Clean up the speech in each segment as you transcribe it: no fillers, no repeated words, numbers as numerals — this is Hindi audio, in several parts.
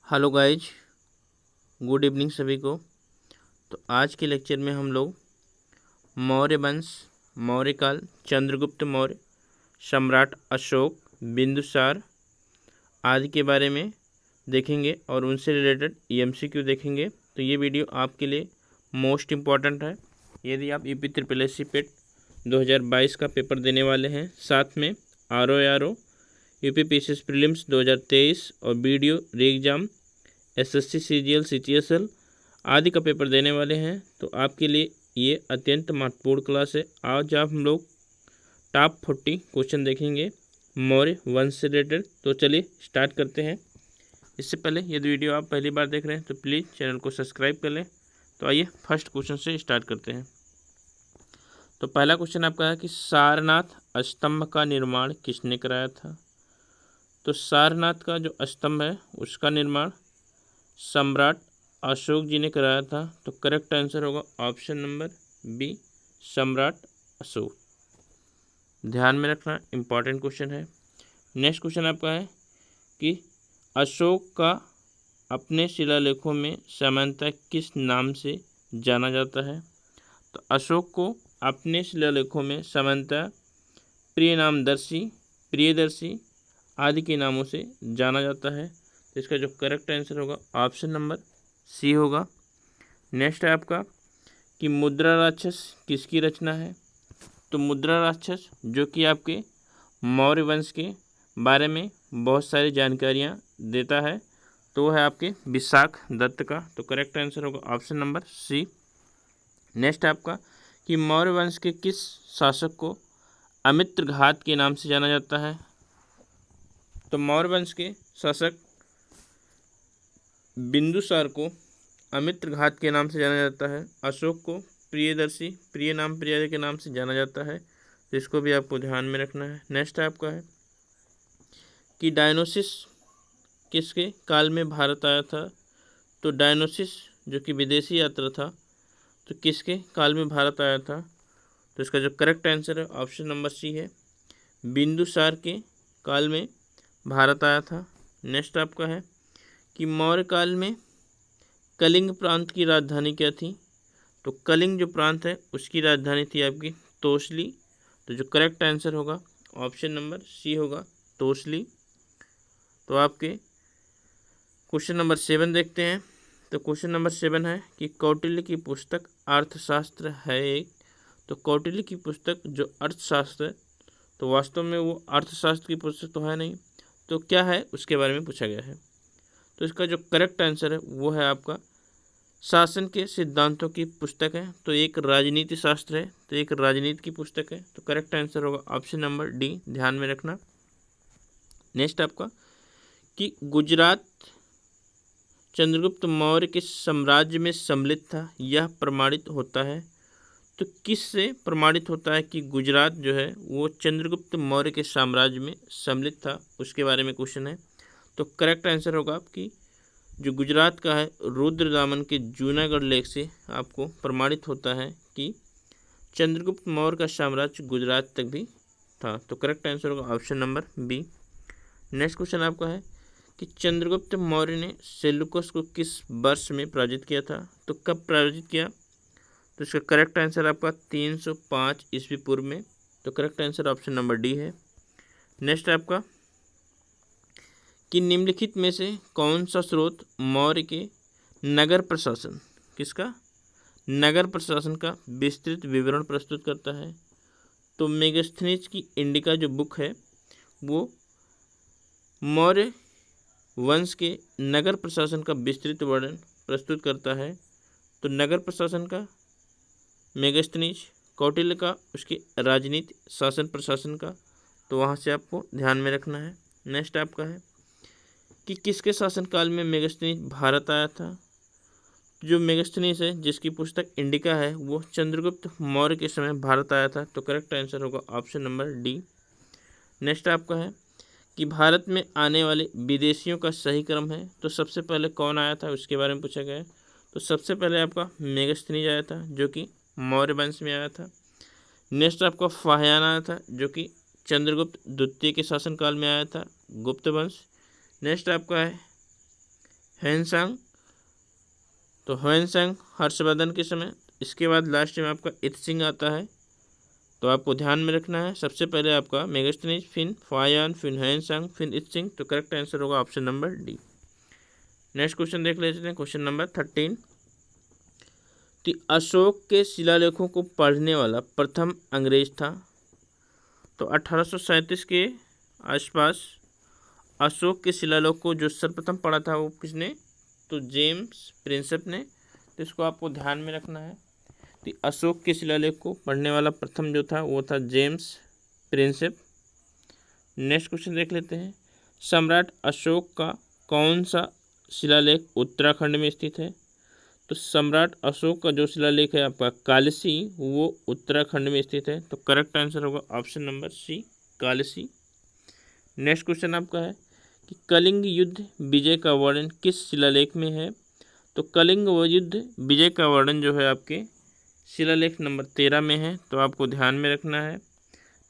हेलो गाइज, गुड इवनिंग सभी को। तो आज के लेक्चर में हम लोग मौर्य वंश, मौर्यकाल, चंद्रगुप्त मौर्य, सम्राट अशोक, बिंदुसार आदि के बारे में देखेंगे और उनसे रिलेटेड एमसीक्यू देखेंगे। तो ये वीडियो आपके लिए मोस्ट इम्पॉर्टेंट है यदि आप UP triple S C PET 2022 का पेपर देने वाले हैं। साथ में R O UP PCS prelims 2023 और वीडियो री एग्जाम एसएससी सीजीएल सीटीएसएल आदि का पेपर देने वाले हैं। तो आपके लिए ये अत्यंत महत्वपूर्ण क्लास है। आज आप हम लोग टॉप 40 क्वेश्चन देखेंगे मौर्य वंश से रिलेटेड। तो चलिए स्टार्ट करते हैं। इससे पहले यदि वीडियो आप पहली बार देख रहे हैं तो प्लीज़ चैनल को सब्सक्राइब कर लें। तो आइए फर्स्ट क्वेश्चन से स्टार्ट करते हैं। तो पहला क्वेश्चन आपका है कि सारनाथ स्तंभ का निर्माण किसने कराया था। तो सारनाथ का जो स्तंभ है उसका निर्माण सम्राट अशोक जी ने कराया था। तो करेक्ट आंसर होगा ऑप्शन नंबर बी, सम्राट अशोक। ध्यान में रखना, इम्पॉर्टेंट क्वेश्चन है। नेक्स्ट क्वेश्चन आपका है कि अशोक का अपने शिलालेखों में सामान्यतः किस नाम से जाना जाता है। तो अशोक को अपने शिलालेखों में सामान्यतः प्रियनामदर्शी, प्रियदर्शी आदि के नामों से जाना जाता है। तो इसका जो करेक्ट आंसर होगा ऑप्शन नंबर सी होगा। नेक्स्ट है आपका कि मुद्रा राक्षस किसकी रचना है। तो मुद्रा राक्षस जो कि आपके मौर्य वंश के बारे में बहुत सारी जानकारियाँ देता है, तो वो है आपके विशाख दत्त का। तो करेक्ट आंसर होगा ऑप्शन नंबर सी। नेक्स्ट है आपका कि मौर्य वंश के किस शासक को अमित्रघात के नाम से जाना जाता है। तो मौर्य वंश के शासक बिंदुसार को अमित्रघात के नाम से जाना जाता है। अशोक को प्रियदर्शी, प्रिय नाम प्रिय के नाम से जाना जाता है। तो इसको भी आपको ध्यान में रखना है। नेक्स्ट आपका है कि डायनोसिस किसके काल में भारत आया था। तो डायनोसिस जो कि विदेशी यात्रा था, तो किसके काल में भारत आया था। तो इसका जो करेक्ट आंसर है ऑप्शन नंबर सी है, बिंदुसार के काल में भारत आया था। नेक्स्ट आपका है कि मौर्य काल में कलिंग प्रांत की राजधानी क्या थी। तो कलिंग जो प्रांत है उसकी राजधानी थी आपकी तोसली। तो जो करेक्ट आंसर होगा ऑप्शन नंबर सी होगा, तोसली। तो आपके क्वेश्चन नंबर 7 देखते हैं। तो क्वेश्चन नंबर 7 है कि कौटिल्य की पुस्तक अर्थशास्त्र है एक। तो कौटिल्य की पुस्तक जो अर्थशास्त्र है, तो वास्तव में वो अर्थशास्त्र की पुस्तक तो है नहीं, तो क्या है उसके बारे में पूछा गया है। तो इसका जो करेक्ट आंसर है वो है आपका शासन के सिद्धांतों की पुस्तक है। तो एक राजनीति शास्त्र है, तो एक राजनीति की पुस्तक है। तो करेक्ट आंसर होगा ऑप्शन नंबर डी, ध्यान में रखना। नेक्स्ट आपका कि गुजरात चंद्रगुप्त मौर्य के साम्राज्य में सम्मिलित था, यह प्रमाणित होता है। तो किस से प्रमाणित होता है कि गुजरात जो है वो चंद्रगुप्त मौर्य के साम्राज्य में सम्मिलित था, उसके बारे में क्वेश्चन है। तो करेक्ट आंसर होगा आपकी जो गुजरात का है रुद्रदामन के जूनागढ़ लेक से आपको प्रमाणित होता है कि चंद्रगुप्त मौर्य का साम्राज्य गुजरात तक भी था। तो करेक्ट आंसर होगा option number B. Next question आपका है कि चंद्रगुप्त मौर्य ने सेल्यूकस को किस वर्ष में पराजित किया था। तो कब पराजित किया। तो इसका करेक्ट आंसर आपका 305 ईस्वी पूर्व में। तो correct answer option number D है। नेक्स्ट आपका कि निम्नलिखित में से कौन सा स्रोत मौर्य के नगर प्रशासन, किसका नगर प्रशासन का विस्तृत विवरण प्रस्तुत करता है। तो मेगास्थनीज की इंडिका जो बुक है वो मौर्य वंश के नगर प्रशासन का विस्तृत वर्णन प्रस्तुत करता है। तो नगर प्रशासन का मेगास्थनीज, कौटिल्य का उसके राजनीति शासन प्रशासन का, तो वहाँ से आपको ध्यान में रखना है। नेक्स्ट आपका है कि किसके शासनकाल में मेगास्थनीज भारत आया था। जो मेगास्थनीज है जिसकी पुस्तक इंडिका है वो चंद्रगुप्त मौर्य के समय भारत आया था। तो करेक्ट आंसर होगा ऑप्शन नंबर डी। नेक्स्ट आपका है कि भारत में आने वाले विदेशियों का सही क्रम है। तो सबसे पहले कौन आया था उसके बारे में पूछा गया है। तो सबसे पहले आपका मेगास्थनीज आया था जो कि मौर्य वंश में आया था। नेक्स्ट आपका फाहियान आया था जो कि चंद्रगुप्त द्वितीय के शासनकाल में आया था, गुप्त वंश। नेक्स्ट आपका है ह्वेनसांग, तो ह्वेनसांग हर्षवर्धन के समय। इसके बाद लास्ट में आपका इत्सिंग आता है, तो आपको ध्यान में रखना है। सबसे पहले आपका मेगास्थनीज, फिर फायान, फिर ह्वेनसांग, फिर इत्सिंग। तो करेक्ट आंसर होगा option number D. Next question देख लेते हैं, क्वेश्चन नंबर 13। कि अशोक के शिलालेखों को पढ़ने वाला प्रथम अंग्रेज था। तो 1837 के आसपास अशोक के शिलालेख को जो सर्वप्रथम पढ़ा था वो किसने, तो जेम्स प्रिंसेप ने। तो इसको आपको ध्यान में रखना है। तो अशोक के शिलालेख को पढ़ने वाला प्रथम जो था वो था जेम्स प्रिंसेप। नेक्स्ट क्वेश्चन देख लेते हैं। सम्राट अशोक का कौन सा शिलालेख उत्तराखंड में स्थित है। तो सम्राट अशोक का जो शिलालेख है आपका कालसी, वो उत्तराखंड में स्थित है। तो करेक्ट आंसर होगा option number C, Kalsi. Next question आपका है कि कलिंग युद्ध विजय का वर्णन किस शिलालेख में है। तो कलिंग युद्ध विजय का वर्णन जो है आपके शिलालेख नंबर 13 में है। तो आपको ध्यान में रखना है।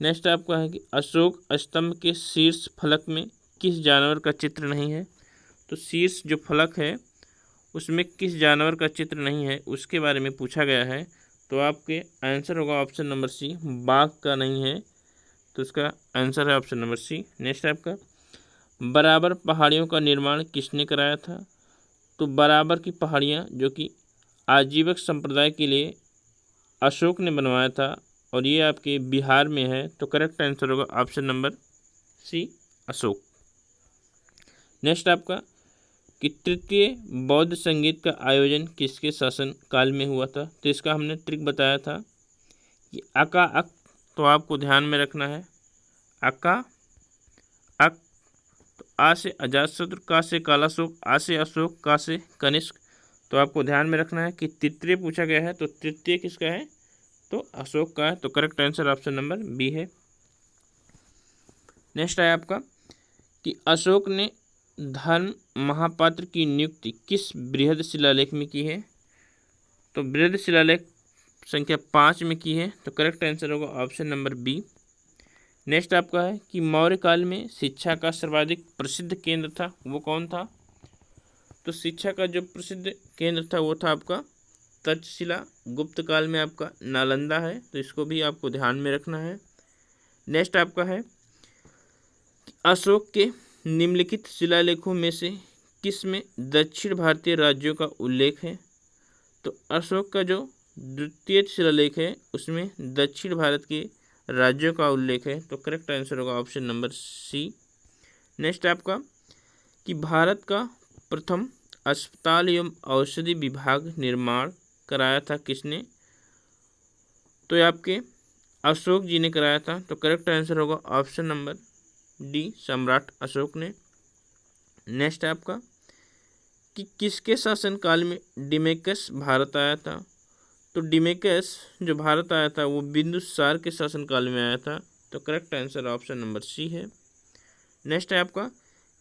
नेक्स्ट आपका है कि अशोक स्तंभ के शीर्ष फलक में किस जानवर का चित्र नहीं है। तो शीर्ष जो फलक है उसमें किस जानवर का चित्र नहीं है उसके बारे में पूछा गया है। तो आपके आंसर होगा ऑप्शन नंबर सी, बाघ का नहीं है। तो इसका आंसर है ऑप्शन नंबर सी। नेक्स्ट आपका, बराबर पहाड़ियों का निर्माण किसने कराया था। तो बराबर की पहाड़ियाँ जो कि आजीवक संप्रदाय के लिए अशोक ने बनवाया था और ये आपके बिहार में है। तो करेक्ट आंसर होगा option number C, Ashok. Next आपका कि तृतीय बौद्ध संगीत का आयोजन किसके शासन काल में हुआ था। तो इसका हमने ट्रिक बताया था कि अका अक। तो आपको ध्यान में रखना है अका अक। तो आ से अजातशत्रु, का से कालाशोक, आ से अशोक, का से कनिष्क। तो आपको ध्यान में रखना है कि तृतीय पूछा गया है तो तृतीय किसका है, तो अशोक का है। तो correct answer option number B है। नेक्स्ट है आपका कि अशोक ने धर्म महापात्र की नियुक्ति किस बृहद शिलालेख में की है। तो बृहद शिलालेख संख्या 5 में की है। तो करेक्ट आंसर होगा ऑप्शन नंबर बी। नेक्स्ट आपका है कि मौर्य काल में शिक्षा का सर्वाधिक प्रसिद्ध केंद्र था, वो कौन था। तो शिक्षा का जो प्रसिद्ध केंद्र था वो था आपका तक्षशिला। गुप्त काल में आपका नालंदा है। तो इसको भी आपको ध्यान में रखना है। नेक्स्ट आपका है अशोक के निम्नलिखित शिलालेखों में से किस में दक्षिण भारतीय राज्यों का उल्लेख है। तो अशोक का जो द्वितीय शिलालेख है उसमें दक्षिण भारत के राज्यों का उल्लेख है। तो करेक्ट आंसर होगा ऑप्शन नंबर सी। नेक्स्ट आपका कि भारत का प्रथम अस्पताल एवं औषधि विभाग निर्माण कराया था किसने। तो ये आपके अशोक जी ने कराया था। तो करेक्ट आंसर होगा ऑप्शन नंबर डी, सम्राट अशोक ने। नेक्स्ट आपका कि किसके शासनकाल में डिमेकस भारत आया था। तो डिमेकस जो भारत आया था वो बिंदुसार के शासनकाल में आया था। तो correct answer option number C है। नेक्स्ट है आपका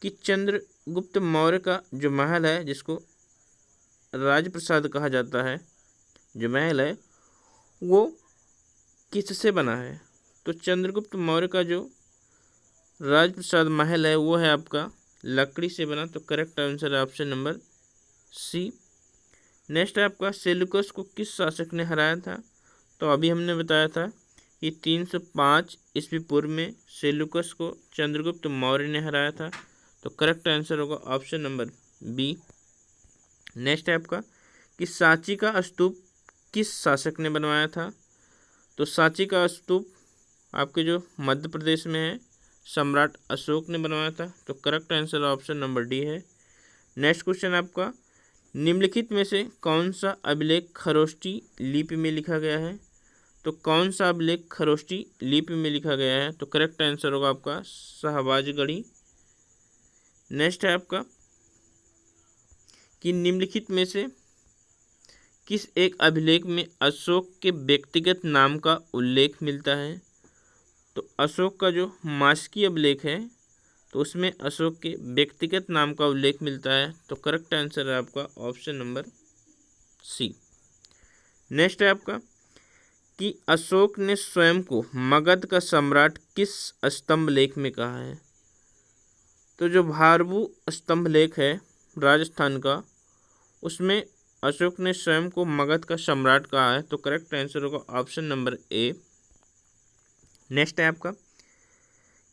कि चंद्रगुप्त मौर्य का जो महल है जिसको राजप्रसाद कहा जाता है, जो महल है वो किससे बना है। तो चंद्रगुप्त मौर्य का जो राजप्रसाद महल है वो है आपका लकड़ी से बना। तो करेक्ट आंसर है ऑप्शन नंबर सी। नेक्स्ट है आपका सेल्यूकस को किस शासक ने हराया था। तो अभी हमने बताया था कि 305 ईस्वी पूर्व में सेल्यूकस को चंद्रगुप्त मौर्य ने हराया था। तो करेक्ट आंसर होगा ऑप्शन नंबर बी। नेक्स्ट है आपका कि सांची का स्तूप किस शासक ने बनवाया था। तो सांची का स्तूप आपके जो मध्य प्रदेश में है सम्राट अशोक ने बनवाया था। तो correct answer option number D है। नेक्स्ट क्वेश्चन आपका निम्नलिखित में से कौन सा अभिलेख खरोष्टी लिपि में लिखा गया है। तो कौन सा अभिलेख खरोष्टी लिपि में लिखा गया है। तो करेक्ट आंसर होगा आपका शाहबाजगढ़ी। नेक्स्ट है आपका कि निम्नलिखित में से किस एक अभिलेख में अशोक के व्यक्तिगत नाम का उल्लेख मिलता है। तो अशोक का जो मास्की अभिलेख है तो उसमें अशोक के व्यक्तिगत नाम का उल्लेख मिलता है। तो करेक्ट आंसर है आपका ऑप्शन नंबर सी। नेक्स्ट है आपका कि अशोक ने स्वयं को मगध का सम्राट किस स्तंभ लेख में कहा है। तो जो भारभू स्तंभ लेख है राजस्थान का, उसमें अशोक ने स्वयं को मगध का सम्राट कहा है, तो करेक्ट आंसर होगा ऑप्शन नंबर ए। नेक्स्ट है आपका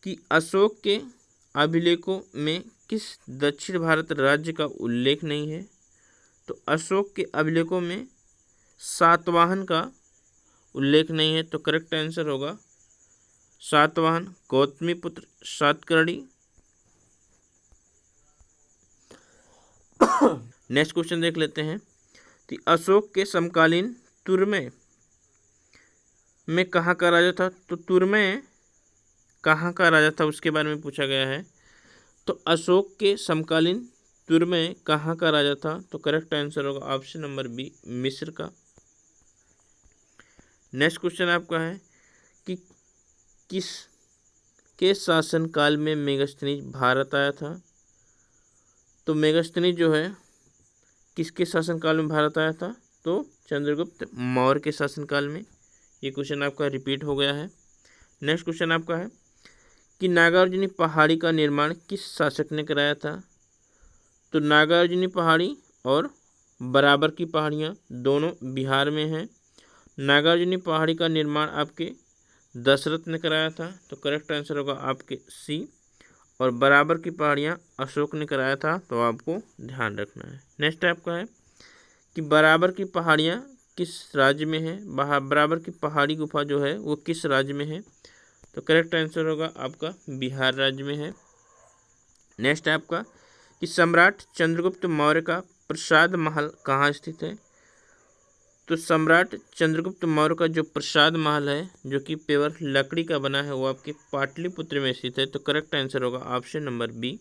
कि अशोक के अभिलेखों में किस दक्षिण भारत राज्य का उल्लेख नहीं है, तो अशोक के अभिलेखों में सातवाहन का उल्लेख नहीं है, तो करेक्ट आंसर होगा सातवाहन, गौतमीपुत्र, सातकर्णी। नेक्स्ट क्वेश्चन देख लेते हैं कि अशोक के समकालीन तुर्मे में कहाँ का राजा था, तो तुर्मे कहाँ का राजा था उसके बारे में पूछा गया है। तो अशोक के समकालीन तुर्मे कहाँ का राजा था, तो करेक्ट आंसर होगा ऑप्शन नंबर बी, मिस्र का। नेक्स्ट क्वेश्चन आपका है कि किस के शासनकाल में मेगास्थनीज भारत आया था, तो मेगास्थनीज जो है किसके शासनकाल में भारत आया था, तो चंद्रगुप्त मौर्य के शासनकाल में। ये क्वेश्चन आपका रिपीट हो गया है। नेक्स्ट क्वेश्चन आपका है कि नागार्जुनी पहाड़ी का निर्माण किस शासक ने कराया था, तो नागार्जुनी पहाड़ी और बराबर की पहाड़ियाँ दोनों बिहार में हैं। नागार्जुनी पहाड़ी का निर्माण आपके दशरथ ने कराया था, तो करेक्ट आंसर होगा आपके सी। और बराबर की पहाड़ियाँ अशोक ने कराया था, तो आपको ध्यान रखना है। नेक्स्ट आपका है कि बराबर की पहाड़ियाँ किस राज्य में है, बराबर की पहाड़ी गुफा जो है वो किस राज्य में है, तो करेक्ट आंसर होगा आपका बिहार राज्य में है। नेक्स्ट है आपका कि सम्राट चंद्रगुप्त मौर्य का प्रसाद महल कहाँ स्थित है, तो सम्राट चंद्रगुप्त मौर्य का जो प्रसाद महल है जो कि पेवर लकड़ी का बना है वो आपके पाटलिपुत्र में स्थित है, तो करेक्ट आंसर होगा ऑप्शन नंबर बी।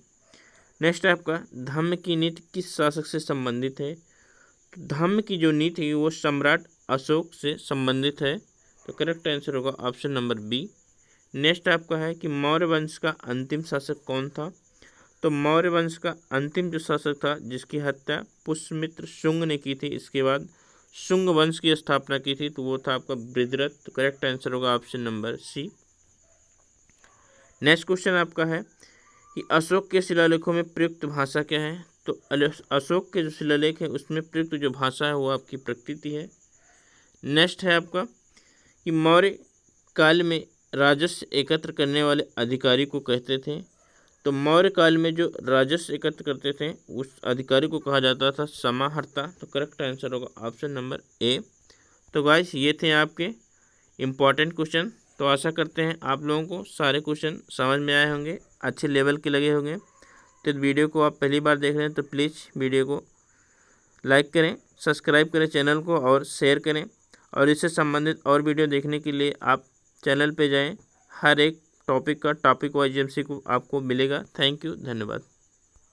नेक्स्ट है आपका धम्म की नीति किस शासक से संबंधित है, तो धम्म की जो नीति है वो सम्राट अशोक से संबंधित है, तो करेक्ट आंसर होगा ऑप्शन नंबर बी। नेक्स्ट आपका है कि मौर्य वंश का अंतिम शासक कौन था, तो मौर्य वंश का अंतिम जो शासक था जिसकी हत्या पुष्यमित्र शुंग ने की थी, इसके बाद शुंग वंश की स्थापना की थी, तो वो था आपका बृहद्रथ, तो करेक्ट आंसर होगा option number C. Next question आपका है कि अशोक के शिलालेखों में प्रयुक्त भाषा क्या है, तो अशोक के जो शिलालेख है उसमें प्रयुक्त जो भाषा है वो आपकी प्रकृति है। नेक्स्ट है आपका कि मौर्य काल में राजस्व एकत्र करने वाले अधिकारी को कहते थे, तो मौर्य काल में जो राजस्व एकत्र करते थे उस अधिकारी को कहा जाता था समाहर्ता, तो करेक्ट आंसर होगा ऑप्शन नंबर ए। तो गाइस ये थे आपके इम्पॉर्टेंट क्वेश्चन, तो आशा करते हैं आप लोगों को सारे क्वेश्चन समझ में आए होंगे, अच्छे लेवल के लगे होंगे। तो वीडियो को आप पहली बार देख रहे हैं तो प्लीज़ वीडियो को लाइक करें, सब्सक्राइब करें चैनल को और शेयर करें, और इससे संबंधित और वीडियो देखने के लिए आप चैनल पे जाएं। हर एक टॉपिक का टॉपिक वाइज एमसीक्यू आपको मिलेगा। थैंक यू, धन्यवाद।